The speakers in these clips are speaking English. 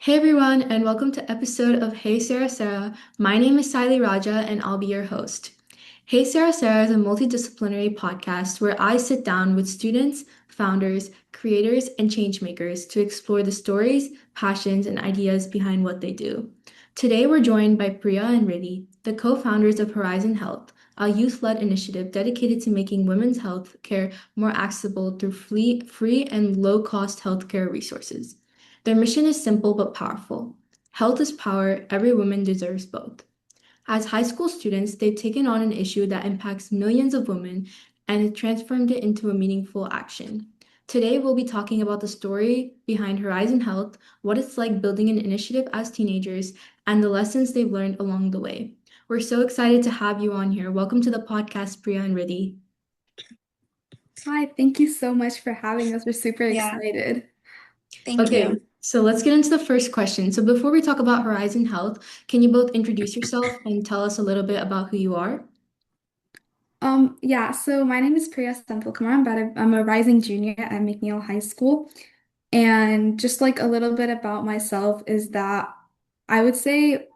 Hey everyone, and welcome to episode of Hey Sara Sara. My name is Siley Raja, and I'll be your host. Hey Sara Sara is a multidisciplinary podcast where I sit down with students, founders, creators, and changemakers to explore the stories, passions, and ideas behind what they do. Today we're joined by Priya and Riddhi, the co-founders of HERizon Health, a youth-led initiative dedicated to making women's health care more accessible through free and low-cost healthcare resources. Their mission is simple but powerful. Health is power, every woman deserves both. As high school students, they've taken on an issue that impacts millions of women and transformed it into a meaningful action. Today, we'll be talking about the story behind HERizon Health, what it's like building an initiative as teenagers, and the lessons they've learned along the way. We're so excited to have you on here. Welcome to the podcast, Priya and Riddhi. Hi, thank you so much for having us. We're super Yeah, excited. thank Okay, you. so let's get into the first question. So before we talk about HERizon Health, can you both introduce yourself and tell us a little bit about who you are? So my name is Priya Senthilkumar. I'm a rising junior at McNeil High School. And just like a little bit about myself is that I would say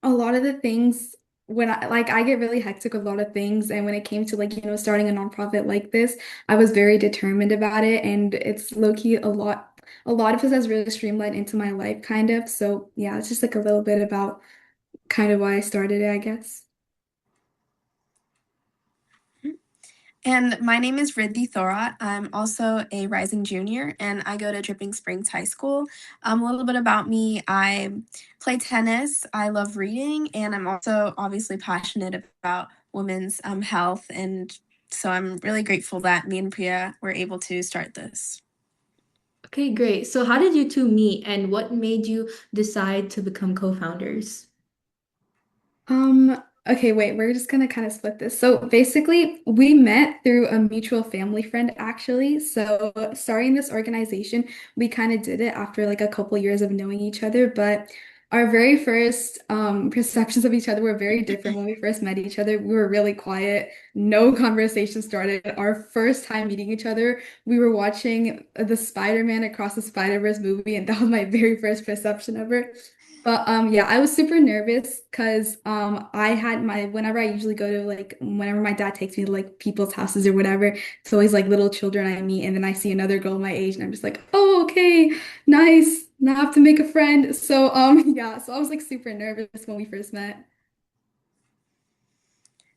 a lot of the things when I get really hectic with a lot of things, and when it came to starting a nonprofit like this, I was very determined about it, and it's low key a lot of this has really streamlined into my life kind of. So yeah, it's just like a little bit about kind of why I started it, I guess. And my name is Riddhi Thorat. I'm also a rising junior and I go to Dripping Springs High School. A little bit about me, I play tennis, I love reading, and I'm also obviously passionate about women's health. And so I'm really grateful that me and Priya were able to start this. Okay, great. So how did you two meet and what made you decide to become co-founders? Okay, wait, we're just gonna kind of split this. So basically, we met through a mutual family friend, actually. So starting this organization, we kind of did it after like a couple years of knowing each other, but our very first perceptions of each other were very different when we first met each other. We were really quiet, no conversation started. Our first time meeting each other, we were watching the Spider-Man Across the Spider-Verse movie, and that was my very first perception of her. But yeah, I was super nervous because I had my whenever I usually go to like whenever my dad takes me to like people's houses or whatever, it's always like little children I meet, and then I see another girl my age and I'm just like, oh, okay, nice. Now I have to make a friend. So yeah, so I was like super nervous when we first met.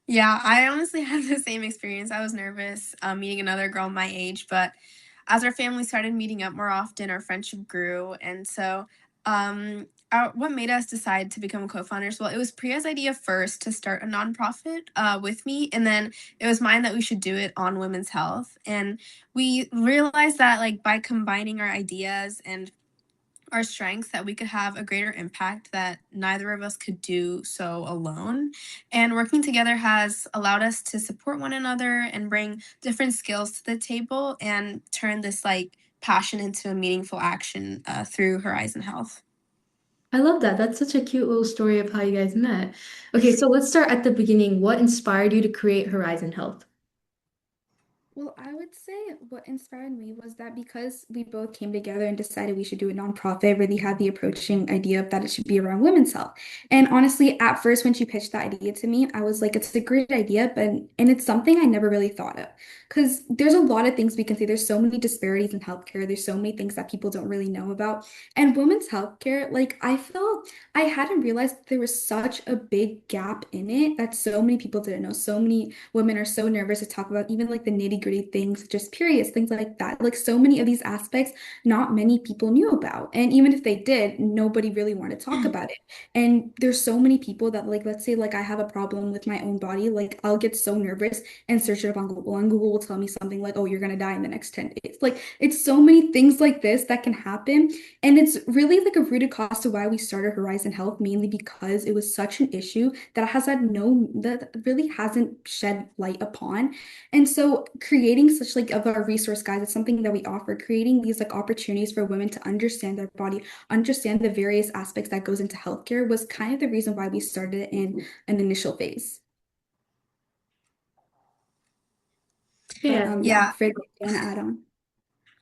Yeah, I honestly had the same experience. I was nervous meeting another girl my age, but as our family started meeting up more often, our friendship grew. And so, what made us decide to become co-founders? Well, it was Priya's idea first to start a nonprofit with me, and then it was mine that we should do it on women's health. And we realized that, like, by combining our ideas and our strengths, that we could have a greater impact, that neither of us could do so alone. And working together has allowed us to support one another and bring different skills to the table and turn this like passion into a meaningful action through HERizon Health. I love that. That's such a cute little story of how you guys met. Okay, so let's start at the beginning. What inspired you to create HERizon Health? Well, I would say what inspired me was that because we both came together and decided we should do a nonprofit, really had the approaching idea of that it should be around women's health. And honestly, at first, when she pitched that idea to me, I was like, it's a great idea, but and it's something I never really thought of. Because there's a lot of things we can say. There's so many disparities in healthcare. There's so many things that people don't really know about. And women's healthcare, like I felt I hadn't realized there was such a big gap in it that so many people didn't know. So many women are so nervous to talk about even like the nitty-gritty things, just periods, things like that. Like so many of these aspects, not many people knew about. And even if they did, nobody really wanted to talk about it. And there's so many people that like, let's say like I have a problem with my own body, like I'll get so nervous and search it up on Google, and Google will tell me something like, oh, you're gonna die in the next 10 days. Like it's so many things like this that can happen. And it's really like a rooted cause to why we started HERizon Health, mainly because it was such an issue that really hasn't shed light upon. And so creating such like of our resource guides, it's something that we offer, creating these like opportunities for women to understand their body, understand the various aspects that goes into healthcare was kind of the reason why we started in an initial phase. But Yeah. yeah, Yeah, Fred, do you want to add on?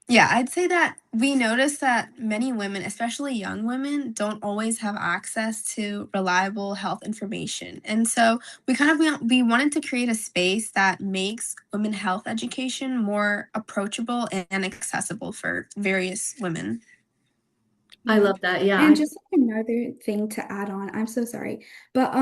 Yeah, I'd say that we notice that many women, especially young women, don't always have access to reliable health information. And so we wanted to create a space that makes women health education more approachable and accessible for various women. I Yeah. love that. Yeah. And just like another thing to add on, I'm so sorry, but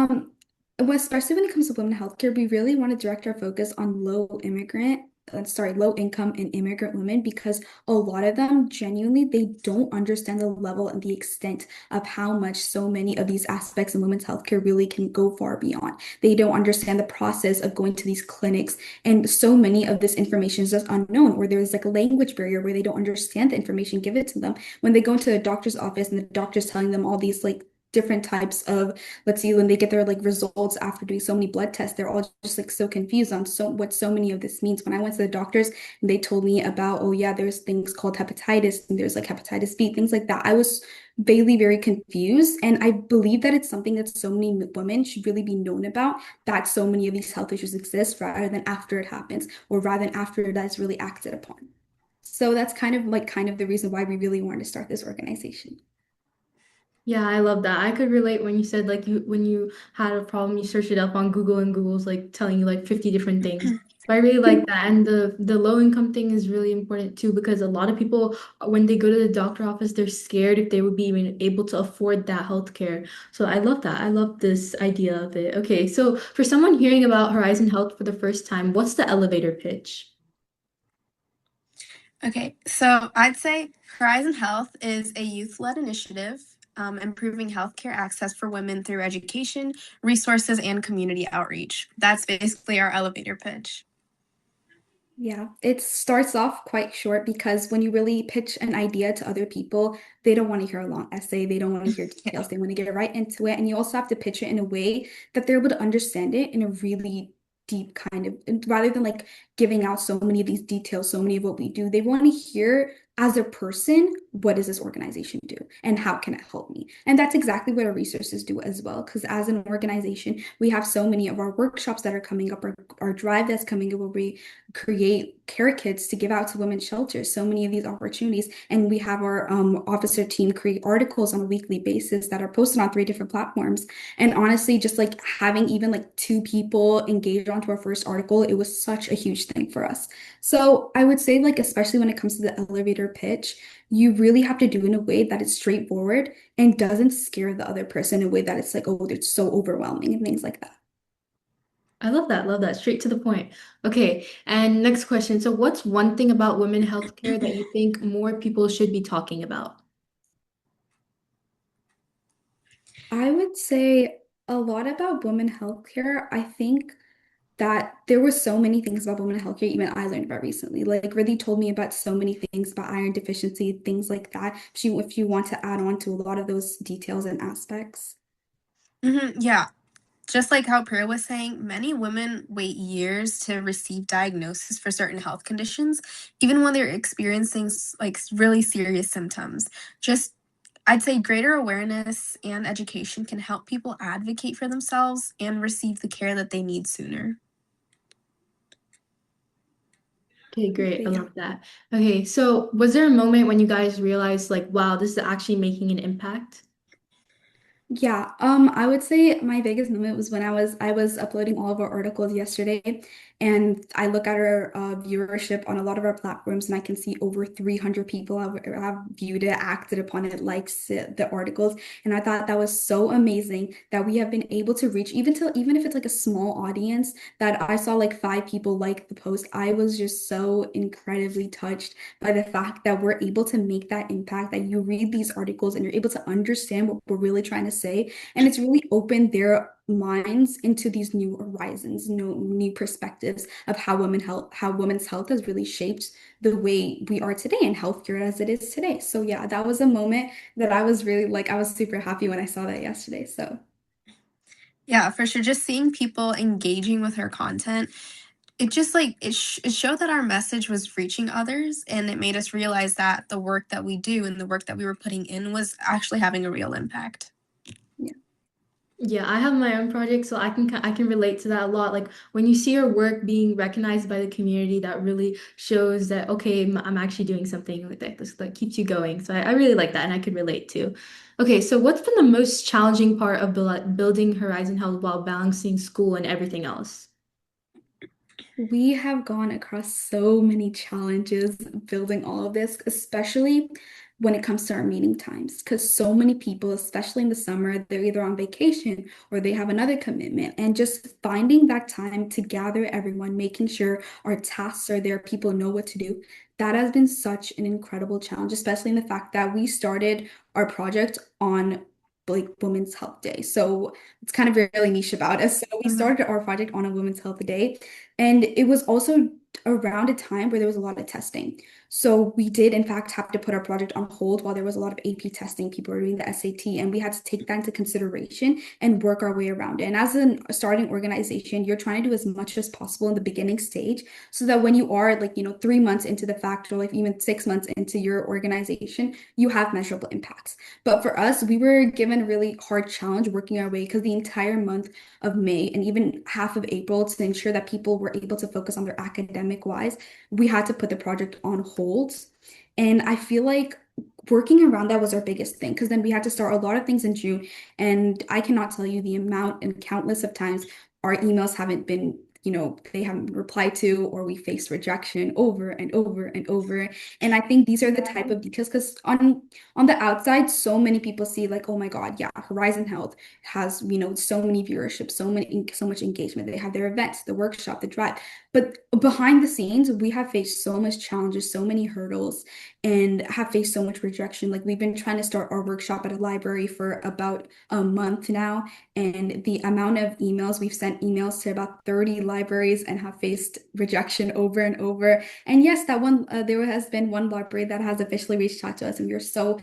especially when it comes to women in healthcare, we really want to direct our focus on low income and immigrant women because a lot of them genuinely they don't understand the level and the extent of how much so many of these aspects in women's healthcare really can go far beyond. They don't understand the process of going to these clinics, and so many of this information is just unknown, or there's like a language barrier where they don't understand the information given to them when they go into the doctor's office and the doctor's telling them all these like different types of, let's see, when they get their like results after doing so many blood tests, they're all just like so confused on so what so many of this means. When I went to the doctors and they told me about, oh yeah, there's things called hepatitis and there's like hepatitis B, things like that, I was very confused, and I believe that it's something that so many women should really be known about, that so many of these health issues exist rather than after it happens, or rather than after that is really acted upon. So that's kind of the reason why we really wanted to start this organization. Yeah, I love that. I could relate when you said like you when you had a problem, you searched it up on Google and Google's like telling you like 50 different things. So I really like that. And the low income thing is really important too because a lot of people when they go to the doctor office, they're scared if they would be even able to afford that healthcare. So I love that. I love this idea of it. Okay, so for someone hearing about Horizon Health for the first time, what's the elevator pitch? Okay, so I'd say Horizon Health is a youth led initiative improving healthcare access for women through education, resources, and community outreach. That's basically our elevator pitch. Yeah, it starts off quite short because when you really pitch an idea to other people, they don't want to hear a long essay. They don't want to hear details. They want to get right into it. And you also have to pitch it in a way that they're able to understand it in a really deep kind of, and rather than like giving out so many of these details, so many of what we do, they want to hear as a person, what does this organization do and how can it help me? And that's exactly what our resources do as well. Because as an organization, we have so many of our workshops that are coming up, our drive that's coming up where we create care kits to give out to women's shelters, so many of these opportunities. And we have our officer team create articles on a weekly basis that are posted on 3 different platforms. And honestly, just like having even like 2 people engaged onto our first article, it was such a huge thing for us. So I would say, like, especially when it comes to the elevator pitch, you really have to do in a way that is straightforward and doesn't scare the other person in a way that it's like, oh, it's so overwhelming and things like that. I love that. Love that. Straight to the point. Okay, and next question. So what's one thing about women healthcare that you think more people should be talking about? I would say a lot about women healthcare. I think that there were so many things about women healthcare even I learned about recently. Like Riddhi told me about so many things about iron deficiency, things like that. If you want to add on to a lot of those details and aspects. Yeah, just like how Priya was saying, many women wait years to receive diagnosis for certain health conditions, even when they're experiencing like really serious symptoms. Just I'd say greater awareness and education can help people advocate for themselves and receive the care that they need sooner. Okay, great. I But yeah. love that. Okay, so was there a moment when you guys realized like, wow, this is actually making an impact? Yeah, I would say my biggest moment was when I was uploading all of our articles yesterday, and I look at our viewership on a lot of our platforms, and I can see over 300 people have viewed it, acted upon it, likes it, the articles, and I thought that was so amazing that we have been able to reach even if it's like a small audience, that I saw like 5 people like the post. I was just so incredibly touched by the fact that we're able to make that impact, that you read these articles and you're able to understand what we're really trying to say. And it's really opened their minds into these new horizons, new perspectives of how women's health has really shaped the way we are today in healthcare as it is today. So yeah, that was a moment that I was really like, I was super happy when I saw that yesterday. So Yeah, for sure. Just seeing people engaging with her content, it just like it showed that our message was reaching others, and it made us realize that the work that we do and the work that we were putting in was actually having a real impact. yeah. Yeah, I have my own project, so I can relate to that a lot. Like when you see your work being recognized by the community, that really shows that okay, I'm actually doing something with it. This like keeps you going. So I really like that, and I could relate too. Okay, so what's been the most challenging part of building Horizon Health while balancing school and everything else? We have gone across so many challenges building all of this, especially when it comes to our meeting times. Because so many people, especially in the summer, they're either on vacation or they have another commitment. And just finding that time to gather everyone, making sure our tasks are there, people know what to do, that has been such an incredible challenge, especially in the fact that we started our project on like Women's Health Day. So it's kind of really niche about us. So we Mhm. started our project on a Women's Health Day. And it was also around a time where there was a lot of testing. So we did, in fact, have to put our project on hold while there was a lot of AP testing. People were doing the SAT, and we had to take that into consideration and work our way around it. And as a starting organization, you're trying to do as much as possible in the beginning stage so that when you are like, 3 months into the fact or like even 6 months into your organization, you have measurable impacts. But for us, we were given a really hard challenge working our way because the entire month of May and even half of April to ensure that people were able to focus on their academic wise, we had to put the project on hold. And I feel like working around that was our biggest thing because then we had to start a lot of things in June. And I cannot tell you the amount and countless of times our emails haven't been, they haven't replied to, or we faced rejection over and over and over. And I think these are the type of details because on the outside, so many people see like, oh my God, yeah, Horizon Health has, so many viewership, so much engagement. They have their events, the workshop, the drive. But behind the scenes, we have faced so much challenges, so many hurdles, and have faced so much rejection. Like we've been trying to start our workshop at a library for about a month now, and the amount of emails we've sent emails to about 30 libraries and have faced rejection over and over. And yes, that one there has been one library that has officially reached out to us, and we are so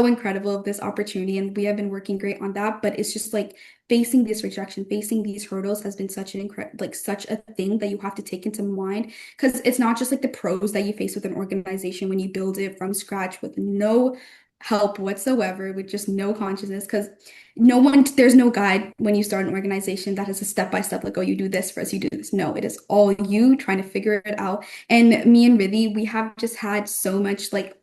incredible of this opportunity, and we have been working great on that. But it's just like facing this rejection, facing these hurdles has been such an incredible, like such a thing that you have to take into mind because it's not just like the pros that you face with an organization when you build it from scratch with no help whatsoever, with just no consciousness. Because there's no guide when you start an organization that has a step by step, like, oh, you do this first, you do this. No, it is all you trying to figure it out. And me and Riddhi, we have just had so much like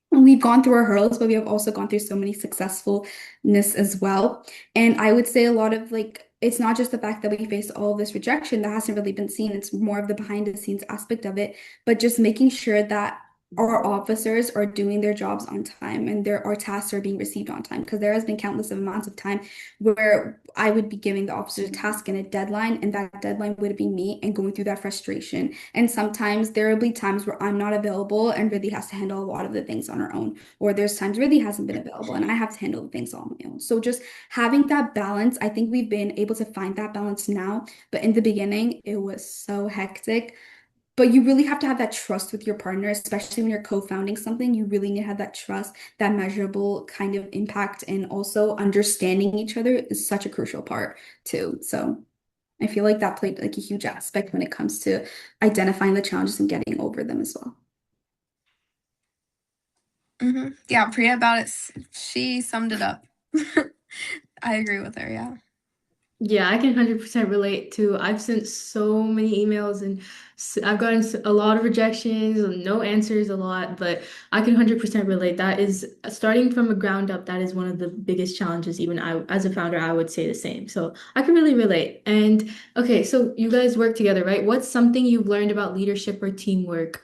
we've gone through our hurdles, but we have also gone through so many successfulness as well. And I would say a lot of like, it's not just the fact that we face all of this rejection that hasn't really been seen. It's more of the behind the scenes aspect of it, but just making sure that our officers are doing their jobs on time and our tasks are being received on time. Because there has been countless amounts of time where I would be giving the officers a task and a deadline, and that deadline would be me and going through that frustration. And sometimes there will be times where I'm not available and Riddhi has to handle a lot of the things on her own. Or there's times Riddhi hasn't been available and I have to handle the things on my own. So just having that balance, I think we've been able to find that balance now. But in the beginning, it was so hectic. But you really have to have that trust with your partner, especially when you're co-founding something. You really need to have that trust, that measurable kind of impact, and also understanding each other is such a crucial part too. So I feel like that played like a huge aspect when it comes to identifying the challenges and getting over them as well. Yeah, Priya about it, she summed it up. I agree with her, yeah. Yeah, I can 100% relate to. I've sent so many emails and I've gotten a lot of rejections and no answers a lot, but I can 100% relate. That is starting from a ground up, that is one of the biggest challenges. Even I, as a founder, I would say the same. So I can really relate. And okay, so you guys work together, right? What's something you've learned about leadership or teamwork?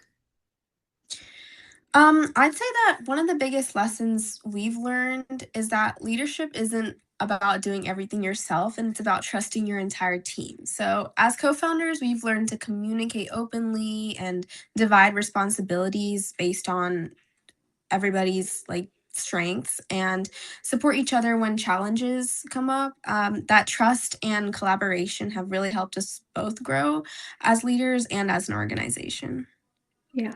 I'd say that one of the biggest lessons we've learned is that leadership isn't about doing everything yourself, and it's about trusting your entire team. So, as co-founders, we've learned to communicate openly and divide responsibilities based on everybody's like strengths and support each other when challenges come up. That trust and collaboration have really helped us both grow as leaders and as an organization. Yeah.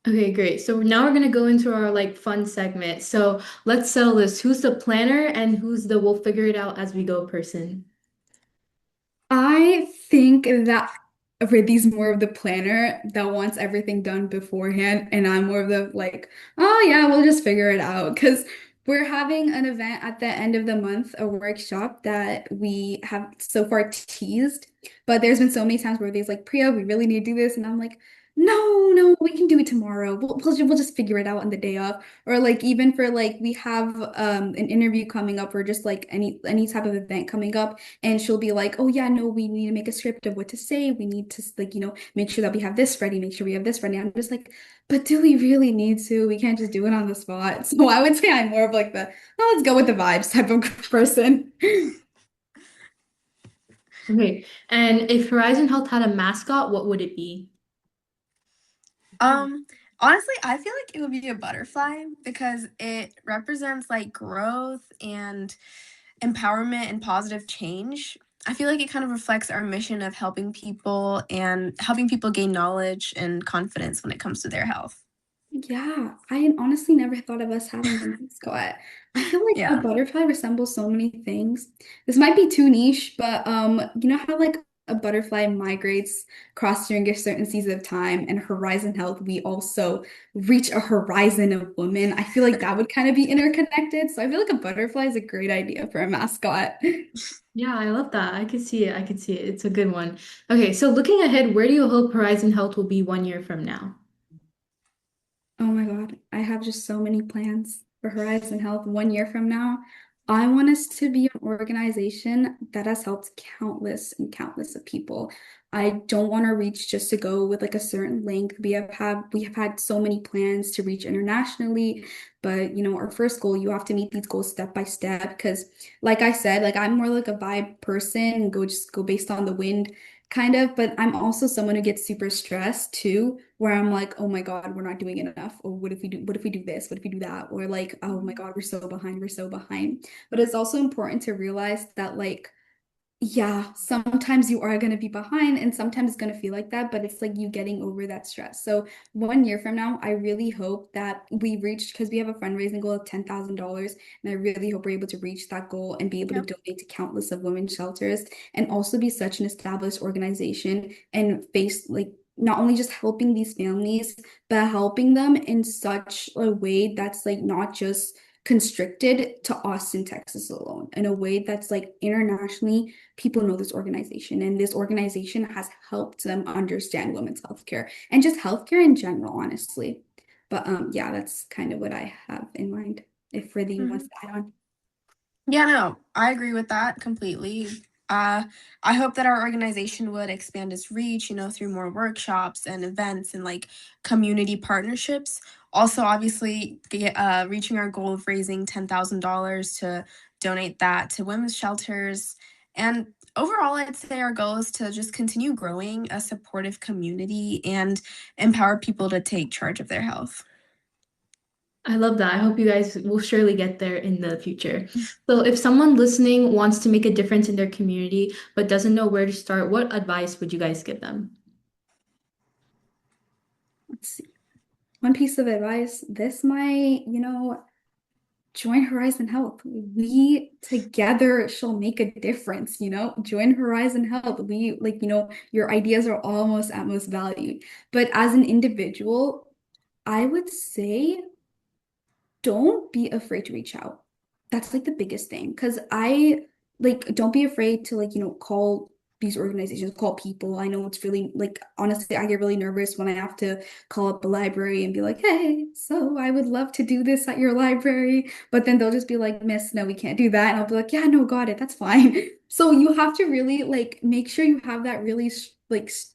Okay, great. So now we're gonna go into our like fun segment. So let's settle this. Who's the planner and who's the we'll figure it out as we go person? I think that Riddhi's more of the planner that wants everything done beforehand, and I'm more of the like, oh yeah, we'll just figure it out. Because We're having an event at the end of the month, a workshop that we have so far teased. But there's been so many times where there's like, Priya, we really need to do this. And I'm like, no, we can do it tomorrow. We'll just figure it out on the day of. Or like even for like we have an interview coming up or just like any type of event coming up, and she'll be like, oh yeah, no, we need to make a script of what to say. We need to like, make sure that we have this ready, make sure we have this ready. I'm just like, but do we really need to? We can't just do it on the spot. So I would say I'm more of like the, oh, let's go with the vibes type of person. Okay. And if Horizon Health had a mascot, what would it be? Honestly, I feel like it would be a butterfly because it represents like growth and empowerment and positive change. I feel like it kind of reflects our mission of helping people and helping people gain knowledge and confidence when it comes to their health. Yeah, I honestly never thought of us having a mascot. I feel like a Yeah. butterfly resembles so many things. This might be too niche, but you know how like a butterfly migrates across during a certain season of time, and Horizon Health, we also reach a horizon of women. I feel like that would kind of be interconnected. So I feel like a butterfly is a great idea for a mascot. Yeah, I love that. I could see it. I could see it. It's a good one. Okay, so looking ahead, where do you hope Horizon Health will be 1 year from now? Oh my God, I have just so many plans for Horizon Health 1 year from now. I want us to be an organization that has helped countless and countless of people. I don't want to reach just to go with like a certain length. We have had so many plans to reach internationally, but our first goal, you have to meet these goals step by step because like I said, like I'm more like a vibe person and go based on the wind kind of, but I'm also someone who gets super stressed too, where I'm like, oh my God, we're not doing enough. Or what if we do this? What if we do that? Or like, oh my God, we're so behind, we're so behind. But it's also important to realize that like yeah, sometimes you are going to be behind and sometimes it's going to feel like that, but it's like you getting over that stress. So 1 year from now, I really hope that we reach, because we have a fundraising goal of $10,000, and I really hope we're able to reach that goal and be able to Yep. donate to countless of women's shelters and also be such an established organization and face like not only just helping these families, but helping them in such a way that's like not just constricted to Austin, Texas alone, in a way that's like internationally people know this organization, and this organization has helped them understand women's healthcare and just healthcare in general, honestly. But yeah, that's kind of what I have in mind. If Riddhi wants Mhm. to add on. Yeah, no, I agree with that completely. Uh, I hope that our organization would expand its reach, through more workshops and events and like community partnerships. Also, obviously, reaching our goal of raising $10,000 to donate that to women's shelters. And overall, I'd say our goal is to just continue growing a supportive community and empower people to take charge of their health. I love that. I hope you guys will surely get there in the future. So, if someone listening wants to make a difference in their community but doesn't know where to start, what advice would you guys give them? Let's see. One piece of advice. This might, join Horizon Health. We together shall make a difference. Join Horizon Health. We like, your ideas are almost at most valued. But as an individual, I would say don't be afraid to reach out. That's like the biggest thing. Because I like, don't be afraid to like, call these organizations, call people. I know it's really like, honestly, I get really nervous when I have to call up a library and be like, hey, so I would love to do this at your library. But then they'll just be like, Miss, no, we can't do that. And I'll be like, yeah, no, got it. That's fine. So you have to really like make sure you have that really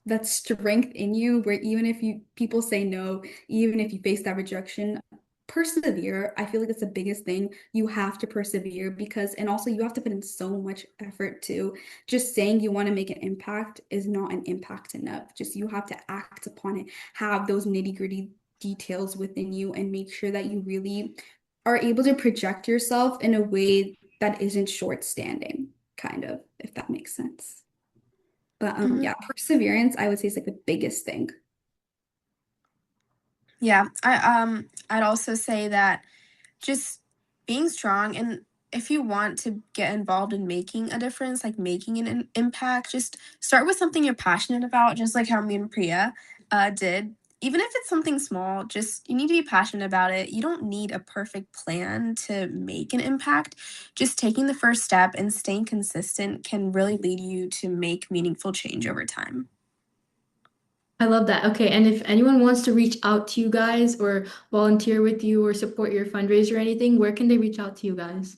that strength in you where even if people say no, even if you face that rejection, persevere. I feel like it's the biggest thing. You have to persevere because, and also you have to put in so much effort too. Just saying you want to make an impact is not an impact enough. Just you have to act upon it, have those nitty-gritty details within you, and make sure that you really are able to project yourself in a way that isn't short-standing, kind of, if that makes sense. But Mhm. yeah, perseverance, I would say is like the biggest thing. Yeah, I'd also say that just being strong, and if you want to get involved in making a difference, like making impact, just start with something you're passionate about, just like how me and Priya did. even if it's something small, just you need to be passionate about it. You don't need a perfect plan to make an impact. Just taking the first step and staying consistent can really lead you to make meaningful change over time. I love that. Okay, and if anyone wants to reach out to you guys or volunteer with you or support your fundraiser or anything, where can they reach out to you guys?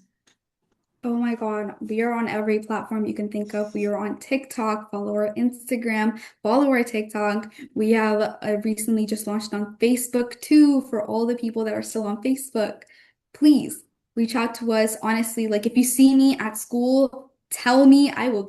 Oh my God, we are on every platform you can think of. We are on TikTok, follow our Instagram, follow our TikTok. We have recently just launched on Facebook too for all the people that are still on Facebook. Please reach out to us. Honestly, like if you see me at school, tell me. I will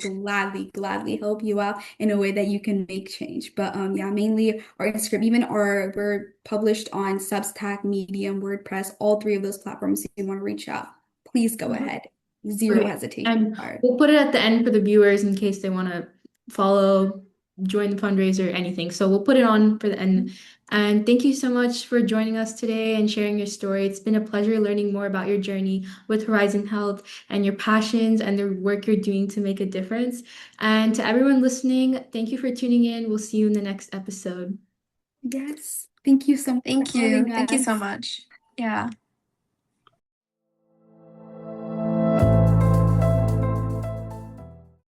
gladly help you out in a way that you can make change. But yeah, mainly our Instagram, even our we're published on Substack, Medium, WordPress, all three of those platforms. If you want to reach out, please go ahead. Zero Okay, hesitation and required. we'll put it at the end for the viewers in case they want to follow, join the fundraiser, anything. So we'll put it on for the end. And thank you so much for joining us today and sharing your story. It's been a pleasure learning more about your journey with Horizon Health and your passions and the work you're doing to make a difference. And to everyone listening, thank you for tuning in. We'll see you in the next episode. Yes. Thank you so much for Thank you. having Thank you so us. much. Yeah.